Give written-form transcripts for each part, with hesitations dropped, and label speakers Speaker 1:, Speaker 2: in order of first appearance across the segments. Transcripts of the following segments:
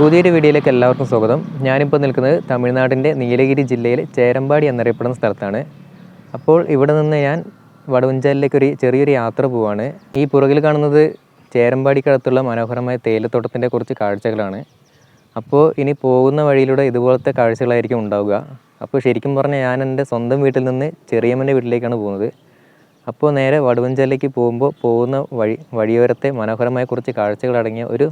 Speaker 1: പുതിയൊരു വീഡിയോയിലേക്ക് എല്ലാവർക്കും സ്വാഗതം. ഞാനിപ്പോൾ നിൽക്കുന്നത് തമിഴ്നാടിൻ്റെ നീലഗിരി ജില്ലയിലെ ചേരമ്പാടി എന്നറിയപ്പെടുന്ന സ്ഥലത്താണ്. അപ്പോൾ ഇവിടെ നിന്ന് ഞാൻ വടുവഞ്ചാലിലേക്ക് ചെറിയൊരു യാത്ര പോവുകയാണ്. ഈ പുറകിൽ കാണുന്നത് ചേരമ്പാടിക്കടുത്തുള്ള മനോഹരമായ തേയിലത്തോട്ടത്തിൻ്റെ കുറച്ച് കാഴ്ചകളാണ്. അപ്പോൾ ഇനി പോകുന്ന വഴിയിലൂടെ ഇതുപോലത്തെ കാഴ്ചകളായിരിക്കും ഉണ്ടാവുക. അപ്പോൾ ശരിക്കും പറഞ്ഞാൽ ഞാൻ എൻ്റെ സ്വന്തം വീട്ടിൽ നിന്ന് ചെറിയമ്മൻ്റെ വീട്ടിലേക്കാണ് പോകുന്നത്. അപ്പോൾ നേരെ വടുവഞ്ചാലിലേക്ക് പോകുന്ന വഴിയോരത്തെ മനോഹരമായ കുറച്ച് കാഴ്ചകളടങ്ങിയ ഒരു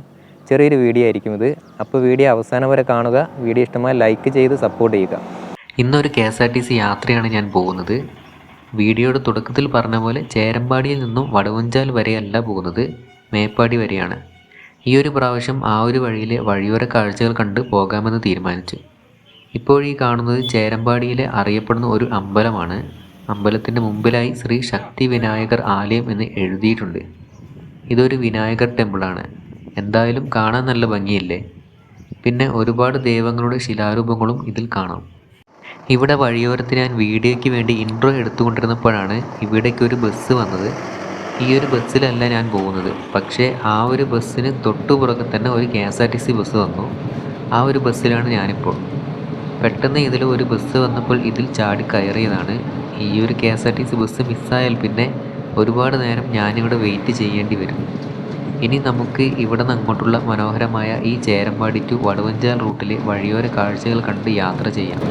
Speaker 1: ചെറിയൊരു വീഡിയോ ആയിരിക്കും ഇത്. അപ്പോൾ വീഡിയോ അവസാനം വരെ കാണുക. വീഡിയോ ഇഷ്ടമായി ലൈക്ക് ചെയ്ത് സപ്പോർട്ട് ചെയ്യുക.
Speaker 2: ഇന്നൊരു KSRTC യാത്രയാണ് ഞാൻ പോകുന്നത്. വീഡിയോയുടെ തുടക്കത്തിൽ പറഞ്ഞ പോലെ ചേരമ്പാടിയിൽ നിന്നും വടുവഞ്ചാൽ വരെയല്ല പോകുന്നത്, മേപ്പാടി വരെയാണ്. ഈ ഒരു പ്രാവശ്യം ആ ഒരു വഴിയിലെ വഴിയോര കാഴ്ചകൾ കണ്ട് പോകാമെന്ന് തീരുമാനിച്ചു. ഇപ്പോഴീ കാണുന്നത് ചേരമ്പാടിയിലെ അറിയപ്പെടുന്ന ഒരു അമ്പലമാണ്. അമ്പലത്തിൻ്റെ മുമ്പിലായി ശ്രീ ശക്തി വിനായകർ ആലയം എന്ന് എഴുതിയിട്ടുണ്ട്. ഇതൊരു വിനായകർ ടെമ്പിളാണ്. എന്തായാലും കാണാൻ നല്ല ഭംഗിയില്ലേ. പിന്നെ ഒരുപാട് ദൈവങ്ങളുടെ ശിലാരൂപങ്ങളും ഇതിൽ കാണാം. ഇവിടെ വഴിയോരത്ത് ഞാൻ വീഡിയോയ്ക്ക് വേണ്ടി ഇൻട്രോ എടുത്തുകൊണ്ടിരുന്നപ്പോഴാണ് ഇവിടേക്ക് ഒരു ബസ് വന്നത്. ഈ ഒരു ബസ്സിലല്ല ഞാൻ പോകുന്നത്, പക്ഷേ ആ ഒരു ബസ്സിന് തൊട്ടുപുറകെ തന്നെ ഒരു KSRTC ബസ് വന്നു. ആ ഒരു ബസ്സിലാണ് ഞാനിപ്പോൾ. പെട്ടെന്ന് ഇതിൽ ഒരു ബസ് വന്നപ്പോൾ ഇതിൽ ചാടി കയറിയതാണ്. ഈ ഒരു KSRTC ബസ് മിസ്സായാൽ പിന്നെ ഒരുപാട് നേരം ഞാനിവിടെ വെയിറ്റ് ചെയ്യേണ്ടി വരും. ഇനി നമുക്ക് ഇവിടെ നിന്ന് അങ്ങോട്ടുള്ള മനോഹരമായ ഈ ചേരമ്പാടി ടു വടുവഞ്ചാൽ റൂട്ടിലെ വഴിയോര കാഴ്ചകൾ കണ്ട് യാത്ര ചെയ്യാം.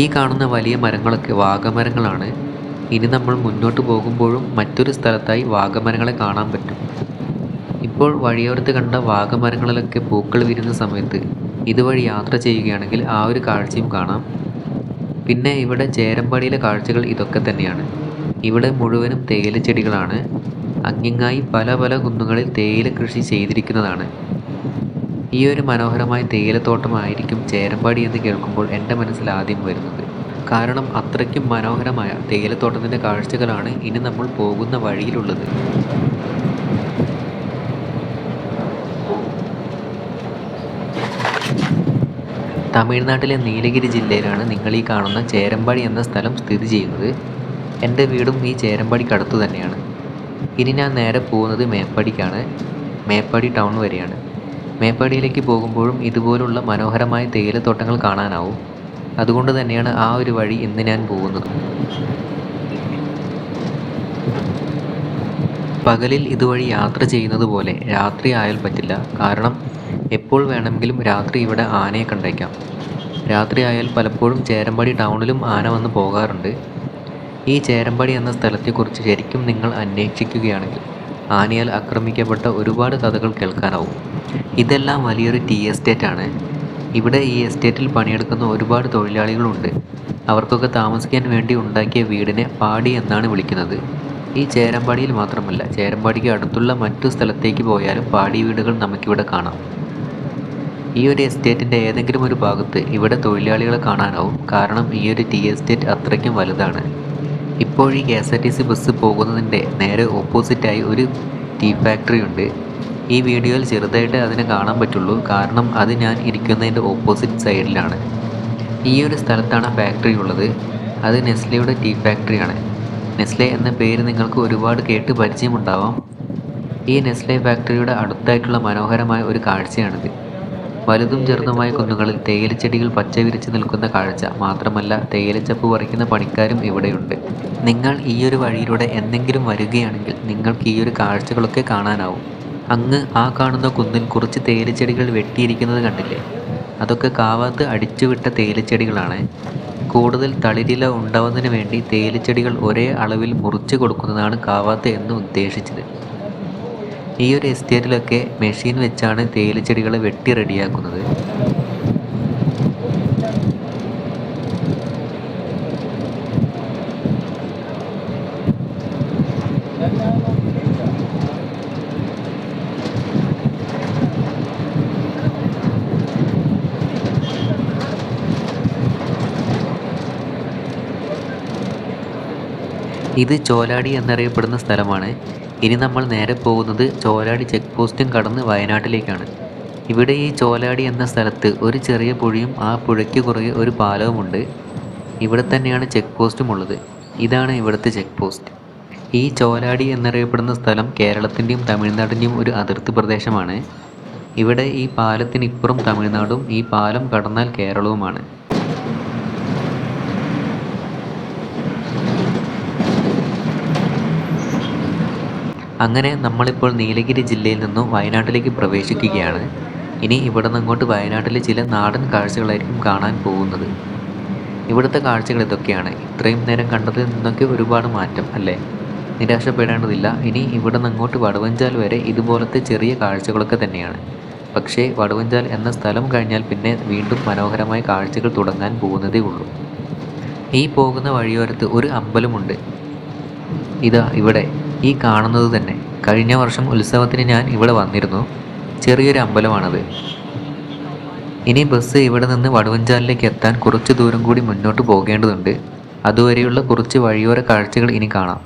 Speaker 2: ഈ കാണുന്ന വലിയ മരങ്ങളൊക്കെ വാഗമരങ്ങളാണ്. ഇനി നമ്മൾ മുന്നോട്ട് പോകുമ്പോഴും മറ്റൊരു സ്ഥലത്തായി വാഗമരങ്ങളെ കാണാൻ പറ്റും. ഇപ്പോൾ വഴിയോരത്ത് കണ്ട വാഗമരങ്ങളിലൊക്കെ പൂക്കൾ വിരിയുന്ന സമയത്ത് ഇതുവഴി യാത്ര ചെയ്യുകയാണെങ്കിൽ ആ ഒരു കാഴ്ചയും കാണാം. പിന്നെ ഇവിടെ ചേരമ്പാടിയിലെ കാഴ്ചകൾ ഇതൊക്കെ തന്നെയാണ്. ഇവിടെ മുഴുവനും തേയില ചെടികളാണ്. അങ്ങിങ്ങായി പല പല കുന്നുകളിൽ തേയില കൃഷി ചെയ്തിരിക്കുന്നതാണ്. ഈ ഒരു മനോഹരമായ തേയിലത്തോട്ടമായിരിക്കും ചേരമ്പാടി എന്ന് കേൾക്കുമ്പോൾ എൻ്റെ മനസ്സിൽ ആദ്യം വരുന്നത്. കാരണം അത്രയ്ക്കും മനോഹരമായ തേയിലത്തോട്ടത്തിൻ്റെ കാഴ്ചകളാണ് ഇനി നമ്മൾ പോകുന്ന വഴിയിലുള്ളത്. തമിഴ്നാട്ടിലെ നീലഗിരി ജില്ലയിലാണ് നിങ്ങൾ ഈ കാണുന്ന ചേരമ്പാടി എന്ന സ്ഥലം സ്ഥിതി ചെയ്യുന്നത്. എൻ്റെ വീടും ഈ ചേരമ്പാടിക്കടുത്ത് തന്നെയാണ്. ഇനി ഞാൻ നേരെ പോകുന്നത് മേപ്പടിക്കാണ്. മേപ്പടി ടൗൺ വരെയാണ്. മേപ്പടിയിലേക്ക് പോകുമ്പോഴും ഇതുപോലുള്ള മനോഹരമായ തേയിലത്തോട്ടങ്ങൾ കാണാനാവും. അതുകൊണ്ട് തന്നെയാണ് ആ ഒരു വഴി ഇന്ന് ഞാൻ പോകുന്നത്. പകലിൽ ഇതുവഴി യാത്ര ചെയ്യുന്നത് പോലെ രാത്രി ആയാൽ പറ്റില്ല. കാരണം എപ്പോൾ വേണമെങ്കിലും രാത്രി ഇവിടെ ആനയെ കണ്ടേക്കാം. രാത്രി ആയാൽ പലപ്പോഴും ചേരമ്പാടി ടൗണിലും ആന വന്ന് പോകാറുണ്ട്. ഈ ചേരമ്പാടി എന്ന സ്ഥലത്തെക്കുറിച്ച് ശരിക്കും നിങ്ങൾ അന്വേഷിക്കുകയാണെങ്കിൽ ആനയാൽ ആക്രമിക്കപ്പെട്ട ഒരുപാട് കഥകൾ കേൾക്കാനാവും. ഇതെല്ലാം വലിയൊരു ടീ എസ്റ്റേറ്റാണ്. ഇവിടെ ഈ എസ്റ്റേറ്റിൽ പണിയെടുക്കുന്ന ഒരുപാട് തൊഴിലാളികളുണ്ട്. അവർക്കൊക്കെ താമസിക്കാൻ വേണ്ടി ഉണ്ടാക്കിയ വീടിനെ പാടി എന്നാണ് വിളിക്കുന്നത്. ഈ ചേരമ്പാടിയിൽ മാത്രമല്ല, ചേരമ്പാടിക്ക് അടുത്തുള്ള മറ്റു സ്ഥലത്തേക്ക് പോയാലും പാടി വീടുകൾ നമുക്കിവിടെ കാണാം. ഈ ഒരു എസ്റ്റേറ്റിൻ്റെ ഏതെങ്കിലും ഒരു ഭാഗത്ത് ഇവിടെ തൊഴിലാളികളെ കാണാനാവും. കാരണം ഈ ഒരു ടീ എസ്റ്റേറ്റ് അത്രയ്ക്കും വലുതാണ്. ഇപ്പോൾ ഈ KSRTC ബസ് പോകുന്നതിൻ്റെ നേരെ ഓപ്പോസിറ്റായി ഒരു ടീ ഫാക്ടറി ഉണ്ട്. ഈ വീഡിയോയിൽ ചെറുതായിട്ട് അതിനെ കാണാൻ പറ്റുള്ളൂ, കാരണം അത് ഞാൻ ഇരിക്കുന്നതിൻ്റെ ഓപ്പോസിറ്റ് സൈഡിലാണ്. ഈ ഒരു സ്ഥലത്താണ് ഫാക്ടറി ഉള്ളത്. അത് നെസ്ലയുടെ ടീ ഫാക്ടറിയാണ്. നെസ്ലെ എന്ന പേര് നിങ്ങൾക്ക് ഒരുപാട് കേട്ട് പരിചയമുണ്ടാവാം. ഈ നെസ്ലെ ഫാക്ടറിയുടെ അടുത്തായിട്ടുള്ള മനോഹരമായ ഒരു കാഴ്ചയാണിത്. വലുതും ചെറുതുമായ കുന്നുകളിൽ തേയിലച്ചെടികൾ പച്ച വിരിച്ച് നിൽക്കുന്ന കാഴ്ച. മാത്രമല്ല തേയിലച്ചപ്പ് പറിക്കുന്ന പണിക്കാരും ഇവിടെയുണ്ട്. നിങ്ങൾ ഈ ഒരു വഴിയിലൂടെ എന്തെങ്കിലും വരികയാണെങ്കിൽ നിങ്ങൾക്ക് ഈ ഒരു കാഴ്ചകളൊക്കെ കാണാനാവും. അങ്ങ് ആ കാണുന്ന കുന്നിൽ കുറച്ച് തേയിലച്ചെടികൾ വെട്ടിയിരിക്കുന്നത് കണ്ടില്ലേ? അതൊക്കെ കാവാത്ത് അടിച്ചുവിട്ട തേയിലച്ചെടികളാണ്. കൂടുതൽ തളിരില ഉണ്ടാവുന്നതിന് വേണ്ടി തേയിലച്ചെടികൾ ഒരേ അളവിൽ മുറിച്ച് കൊടുക്കുന്നതാണ് കാവാത്ത് എന്ന് ഉദ്ദേശിച്ചത്. ഈ ഒരു എസ്റ്റേറ്റിലൊക്കെ മെഷീൻ വെച്ചാണ് തേയിലച്ചെടികളെ വെട്ടി റെഡിയാക്കുന്നത്. ഇത് ചോലാടി എന്നറിയപ്പെടുന്ന സ്ഥലമാണ്. ഇനി നമ്മൾ നേരെ പോകുന്നത് ചോലാടി ചെക്ക് പോസ്റ്റും കടന്ന് വയനാട്ടിലേക്കാണ്. ഇവിടെ ഈ ചോലാടി എന്ന സ്ഥലത്ത് ഒരു ചെറിയ പുഴയും ആ പുഴയ്ക്ക് കുറുകെ ഒരു പാലവുമുണ്ട്. ഇവിടെ തന്നെയാണ് ചെക്ക് പോസ്റ്റും ഉള്ളത്. ഇതാണ് ഇവിടുത്തെ ചെക്ക് പോസ്റ്റ്. ഈ ചോലാടി എന്നറിയപ്പെടുന്ന സ്ഥലം കേരളത്തിൻ്റെയും തമിഴ്നാടിൻ്റെയും ഒരു അതിർത്തി പ്രദേശമാണ്. ഇവിടെ ഈ പാലത്തിനിപ്പുറം തമിഴ്നാടും ഈ പാലം കടന്നാൽ കേരളവുമാണ്. അങ്ങനെ നമ്മളിപ്പോൾ നീലഗിരി ജില്ലയിൽ നിന്നും വയനാട്ടിലേക്ക് പ്രവേശിക്കുകയാണ്. ഇനി ഇവിടെ നിന്ന് അങ്ങോട്ട് വയനാട്ടിലെ ചില നാടൻ കാഴ്ചകളായിരിക്കും കാണാൻ പോകുന്നത്. ഇവിടുത്തെ കാഴ്ചകൾ ഇതൊക്കെയാണ്. ഇത്രയും നേരം കണ്ടതിൽ നിന്നൊക്കെ ഒരുപാട് മാറ്റം അല്ലേ? നിരാശപ്പെടേണ്ടതില്ല. ഇനി ഇവിടെ നിന്ന് അങ്ങോട്ട് വടുവഞ്ചാൽ വരെ ഇതുപോലത്തെ ചെറിയ കാഴ്ചകളൊക്കെ തന്നെയാണ്. പക്ഷേ വടുവഞ്ചാൽ എന്ന സ്ഥലം കഴിഞ്ഞാൽ പിന്നെ വീണ്ടും മനോഹരമായ കാഴ്ചകൾ തുടങ്ങാൻ പോകുന്നതേ ഉള്ളൂ. ഈ പോകുന്ന വഴിയോരത്ത് ഒരു അമ്പലമുണ്ട്. ഇതാ ഇവിടെ ഈ കാണുന്നത് തന്നെ. കഴിഞ്ഞ വർഷം ഉത്സവത്തിന് ഞാൻ ഇവിടെ വന്നിരുന്നു. ചെറിയൊരു അമ്പലമാണത്. ഇനി ബസ് ഇവിടെ നിന്ന് വടുവഞ്ചാലിലേക്ക് എത്താൻ കുറച്ച് ദൂരം കൂടി മുന്നോട്ട് പോകേണ്ടതുണ്ട്. അതുവരെയുള്ള കുറച്ച് വഴിയോര കാഴ്ചകൾ ഇനി കാണാം.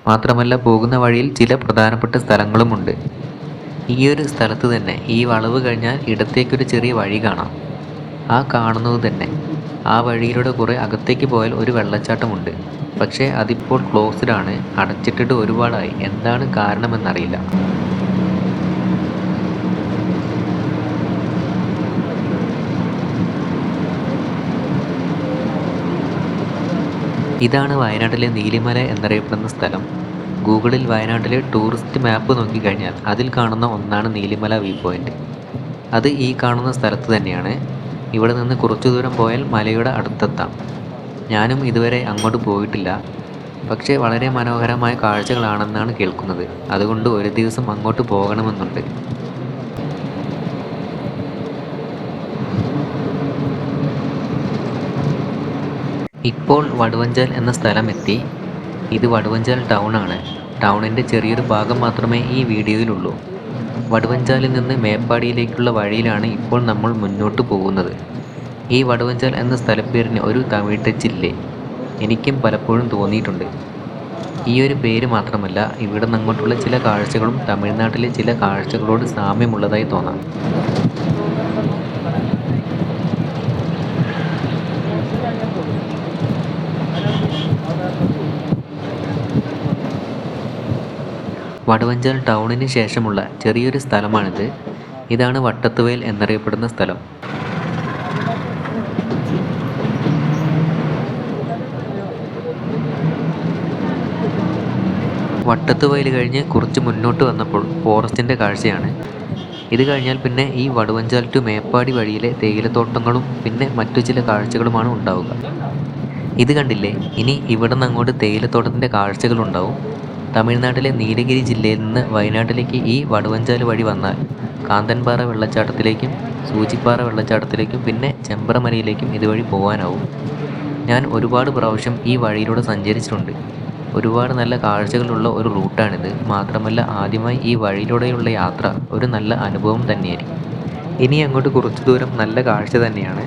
Speaker 2: മാത്രമല്ല പോകുന്ന വഴിയിൽ ചില പ്രധാനപ്പെട്ട സ്ഥലങ്ങളുമുണ്ട്. ഈ ഒരു സ്ഥലത്ത് തന്നെ ഈ വളവ് കഴിഞ്ഞാൽ ഇടത്തേക്കൊരു ചെറിയ വഴി കാണാം. ആ കാണുന്നത് തന്നെ. ആ വഴിയിലൂടെ കുറേ അകത്തേക്ക് പോയാൽ ഒരു വെള്ളച്ചാട്ടമുണ്ട്. പക്ഷേ അതിപ്പോൾ ക്ലോസ്ഡ് ആണ്. അടച്ചിട്ടിട്ട് ഒരുപാടായി. എന്താണ് കാരണമെന്നറിയില്ല. ഇതാണ് വയനാട്ടിലെ നീലിമല എന്നറിയപ്പെടുന്ന സ്ഥലം. ഗൂഗിളിൽ വയനാട്ടിലെ ടൂറിസ്റ്റ് മാപ്പ് നോക്കിക്കഴിഞ്ഞാൽ അതിൽ കാണുന്ന ഒന്നാണ് നീലിമല വ്യൂ പോയിൻ്റ്. അത് ഈ കാണുന്ന സ്ഥലത്ത് തന്നെയാണ്. ഇവിടെ നിന്ന് കുറച്ചു ദൂരം പോയാൽ മലയുടെ അടുത്തെത്താം. ഞാനും ഇതുവരെ അങ്ങോട്ട് പോയിട്ടില്ല. പക്ഷേ വളരെ മനോഹരമായ കാഴ്ചകളാണെന്നാണ് കേൾക്കുന്നത്. അതുകൊണ്ട് ഒരു ദിവസം അങ്ങോട്ട് പോകണമെന്നുണ്ട്. ഇപ്പോൾ വടുവഞ്ചാൽ എന്ന സ്ഥലം എത്തി. ഇത് വടുവഞ്ചാൽ ടൗൺ ആണ്. ടൗണിൻ്റെ ചെറിയൊരു ഭാഗം മാത്രമേ ഈ വീഡിയോയിലുള്ളൂ. വടുവഞ്ചാലിൽ നിന്ന് മേപ്പാടിയിലേക്കുള്ള വഴിയിലാണ് ഇപ്പോൾ നമ്മൾ മുന്നോട്ട് പോകുന്നത്. ഈ വടുവഞ്ചാൽ എന്ന സ്ഥലപ്പേരിന് ഒരു തമിഴ് ടച്ചില്ലേ? എനിക്കും പലപ്പോഴും തോന്നിയിട്ടുണ്ട്. ഈ ഒരു പേര് മാത്രമല്ല, ഇവിടെ നിന്നങ്ങോട്ടുള്ള ചില കാഴ്ചകളും തമിഴ്നാട്ടിലെ ചില കാഴ്ചകളോട് സാമ്യമുള്ളതായി തോന്നാം. വടുവഞ്ചാൽ ടൗണിന് ശേഷമുള്ള ചെറിയൊരു സ്ഥലമാണിത്. ഇതാണ് വട്ടത്തുവയൽ എന്നറിയപ്പെടുന്ന സ്ഥലം. വട്ടത്തുവയൽ കഴിഞ്ഞ് കുറച്ച് മുന്നോട്ട് വന്നപ്പോൾ ഫോറസ്റ്റിൻ്റെ കാഴ്ചയാണ്. ഇത് കഴിഞ്ഞാൽ പിന്നെ ഈ വടുവഞ്ചാൽ ടു മേപ്പാടി വഴിയിലെ തേയിലത്തോട്ടങ്ങളും പിന്നെ മറ്റു ചില കാഴ്ചകളുമാണ് ഉണ്ടാവുക. ഇത് കണ്ടില്ലേ? ഇനി ഇവിടെ നിന്ന് അങ്ങോട്ട് തേയിലത്തോട്ടത്തിൻ്റെ കാഴ്ചകളുണ്ടാവും. തമിഴ്നാട്ടിലെ നീലഗിരി ജില്ലയിൽ നിന്ന് വയനാട്ടിലേക്ക് ഈ വടുവഞ്ചാൽ വഴി വന്നാൽ കാന്തൻപാറ വെള്ളച്ചാട്ടത്തിലേക്കും സൂചിപ്പാറ വെള്ളച്ചാട്ടത്തിലേക്കും പിന്നെ ചെമ്പ്രമലയിലേക്കും ഇതുവഴി പോകാനാവും. ഞാൻ ഒരുപാട് പ്രാവശ്യം ഈ വഴിയിലൂടെ സഞ്ചരിച്ചിട്ടുണ്ട്. ഒരുപാട് നല്ല കാഴ്ചകളുള്ള ഒരു റൂട്ടാണിത്. മാത്രമല്ല ആദ്യമായി ഈ വഴിയിലൂടെയുള്ള യാത്ര ഒരു നല്ല അനുഭവം തന്നെയായിരിക്കും. ഇനി അങ്ങോട്ട് കുറച്ചു ദൂരം നല്ല കാഴ്ച തന്നെയാണ്.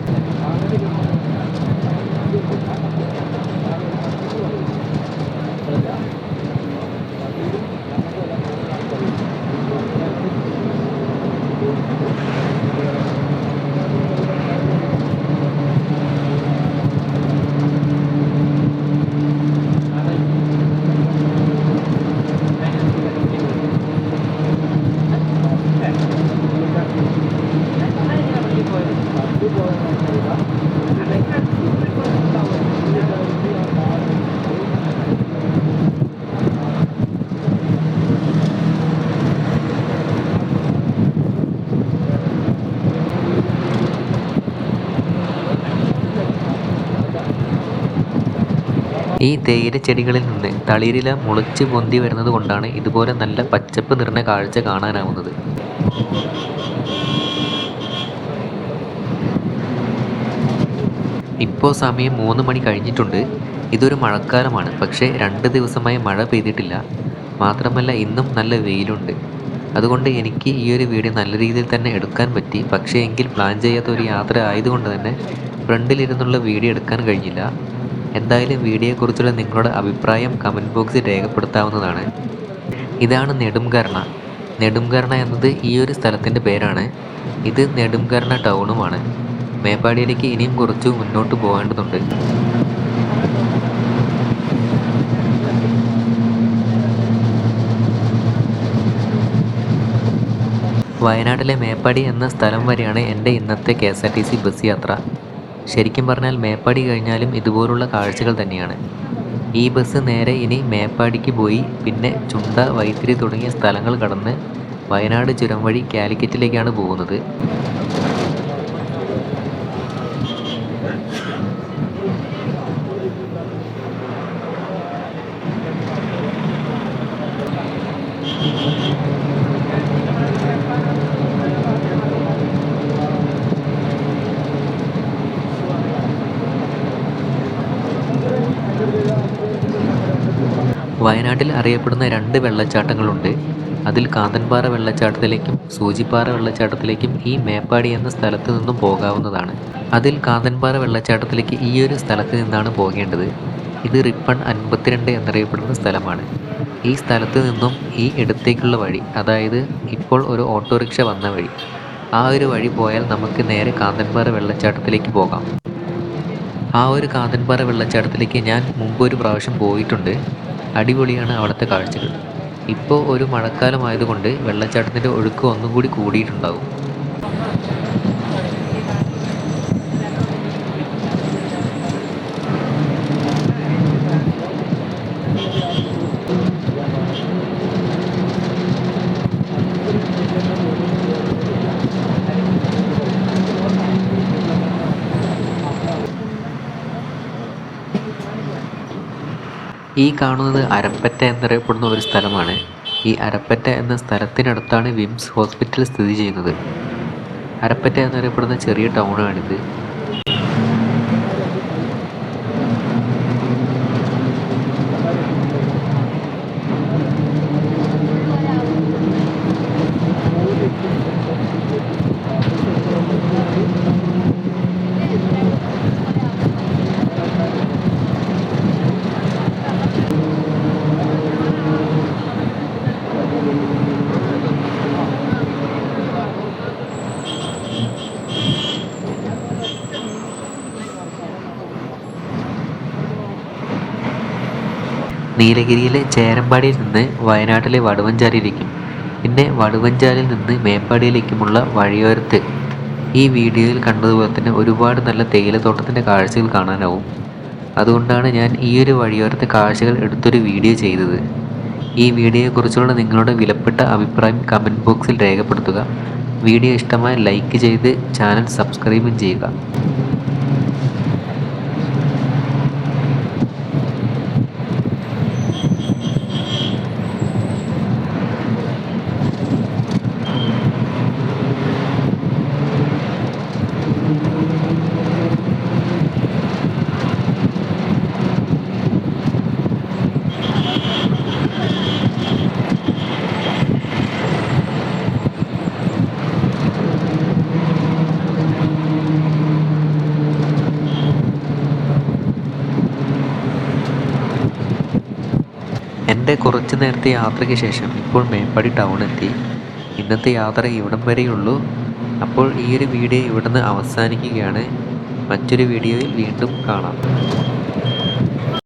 Speaker 2: ഈ തേയിലച്ചെടികളിൽ നിന്ന് തളിരില മുളച്ച് പൊന്തി വരുന്നത് കൊണ്ടാണ് ഇതുപോലെ നല്ല പച്ചപ്പ് നിറഞ്ഞ കാഴ്ച കാണാനാവുന്നത്. ഇപ്പോൾ സമയം 3 മണി കഴിഞ്ഞിട്ടുണ്ട്. ഇതൊരു മഴക്കാലമാണ്. പക്ഷേ 2 ദിവസമായി മഴ പെയ്തിട്ടില്ല. മാത്രമല്ല ഇന്നും നല്ല വെയിലുണ്ട്. അതുകൊണ്ട് എനിക്ക് ഈ ഒരു വീഡിയോ നല്ല രീതിയിൽ തന്നെ എടുക്കാൻ പറ്റി. പക്ഷേ എങ്കിൽ പ്ലാൻ ചെയ്യാത്ത ഒരു യാത്ര ആയതുകൊണ്ട് തന്നെ ഫ്രണ്ടിലിരുന്നുള്ള വീഡിയോ എടുക്കാൻ കഴിഞ്ഞില്ല. എന്തായാലും വീഡിയോയെക്കുറിച്ചുള്ള നിങ്ങളുടെ അഭിപ്രായം കമൻറ്റ് ബോക്സിൽ രേഖപ്പെടുത്താവുന്നതാണ്. ഇതാണ് നെടുംകർണ. നെടുംകർണ എന്നത് ഈ ഒരു സ്ഥലത്തിൻ്റെ പേരാണ്. ഇത് നെടുംകർണ ടൗണുമാണ്. മേപ്പാടിയിലേക്ക് ഇനിയും കുറച്ച് മുന്നോട്ട് പോകേണ്ടതുണ്ട്. വയനാട്ടിലെ മേപ്പാടി എന്ന സ്ഥലം വരെയാണ് എൻ്റെ ഇന്നത്തെ KSRTC ബസ് യാത്ര. ശരിക്കും പറഞ്ഞാൽ മേപ്പാടി കഴിഞ്ഞാലും ഇതുപോലുള്ള കാഴ്ചകൾ തന്നെയാണ്. ഈ ബസ് നേരെ ഇനി മേപ്പാടിക്ക് പോയി പിന്നെ ചുണ്ട, വൈത്തിരി തുടങ്ങിയ സ്ഥലങ്ങൾ കടന്ന് വയനാട് ചുരം വഴി കാലിക്കറ്റിലേക്കാണ് പോകുന്നത്. വയനാട്ടിൽ അറിയപ്പെടുന്ന 2 വെള്ളച്ചാട്ടങ്ങളുണ്ട്. അതിൽ കാന്തൻപാറ വെള്ളച്ചാട്ടത്തിലേക്കും സൂചിപ്പാറ വെള്ളച്ചാട്ടത്തിലേക്കും ഈ മേപ്പാടി എന്ന സ്ഥലത്ത് നിന്നും പോകാവുന്നതാണ്. അതിൽ കാന്തൻപാറ വെള്ളച്ചാട്ടത്തിലേക്ക് ഈ ഒരു സ്ഥലത്ത് നിന്നാണ് പോകേണ്ടത്. ഇത് റിപ്പൺ 52 എന്നറിയപ്പെടുന്ന സ്ഥലമാണ്. ഈ സ്ഥലത്ത് നിന്നും ഈ ഇടത്തേക്കുള്ള വഴി, അതായത് ഇപ്പോൾ ഒരു ഓട്ടോറിക്ഷ വന്ന വഴി, ആ ഒരു വഴി പോയാൽ നമുക്ക് നേരെ കാന്തൻപാറ വെള്ളച്ചാട്ടത്തിലേക്ക് പോകാം. ആ ഒരു കാന്തൻപാറ വെള്ളച്ചാട്ടത്തിലേക്ക് ഞാൻ മുമ്പ് ഒരു പ്രാവശ്യം പോയിട്ടുണ്ട്. അടിപൊളിയാണ് അവിടുത്തെ കാഴ്ചകൾ. ഇപ്പോൾ ഒരു മഴക്കാലം ആയതുകൊണ്ട് വെള്ളച്ചാട്ടത്തിൻ്റെ ഒഴുക്ക് ഒന്നും കൂടി കൂടിയിട്ടുണ്ടാകും. ഈ കാണുന്നത് അരപ്പറ്റ എന്നറിയപ്പെടുന്ന ഒരു സ്ഥലമാണ്. ഈ അരപ്പറ്റ എന്ന സ്ഥലത്തിനടുത്താണ് വിംസ് ഹോസ്പിറ്റൽ സ്ഥിതി ചെയ്യുന്നത്. അരപ്പറ്റ എന്നറിയപ്പെടുന്ന ചെറിയ ടൗണാണിത്. നീലഗിരിയിലെ ചേരമ്പാടിയിൽ നിന്ന് വയനാട്ടിലെ വടുവഞ്ചാലിലേക്കും പിന്നെ വടുവഞ്ചാലിൽ നിന്ന് മേപ്പാടിയിലേക്കുമുള്ള വഴിയോരത്ത് ഈ വീഡിയോയിൽ കണ്ടതുപോലെ തന്നെ ഒരുപാട് നല്ല തേയിലത്തോട്ടത്തിൻ്റെ കാഴ്ചകൾ കാണാനാവും. അതുകൊണ്ടാണ് ഞാൻ ഈ ഒരു വഴിയോരത്തെ കാഴ്ചകൾ എടുത്തൊരു വീഡിയോ ചെയ്തത്. ഈ വീഡിയോയെക്കുറിച്ചുള്ള നിങ്ങളുടെ വിലപ്പെട്ട അഭിപ്രായം കമൻറ്റ് ബോക്സിൽ രേഖപ്പെടുത്തുക. വീഡിയോ ഇഷ്ടമായി ലൈക്ക് ചെയ്ത് ചാനൽ സബ്സ്ക്രൈബും ചെയ്യുക. എൻ്റെ കുറച്ച് നേരത്തെ യാത്രയ്ക്ക് ശേഷം ഇപ്പോൾ മേപ്പാടി ടൗൺ എത്തി. ഇന്നത്തെ യാത്ര ഇവിടം വരെയുള്ളൂ. അപ്പോൾ ഈ ഒരു വീഡിയോ ഇവിടുന്ന് അവസാനിക്കുകയാണ്. മറ്റൊരു വീഡിയോയിൽ വീണ്ടും കാണാം.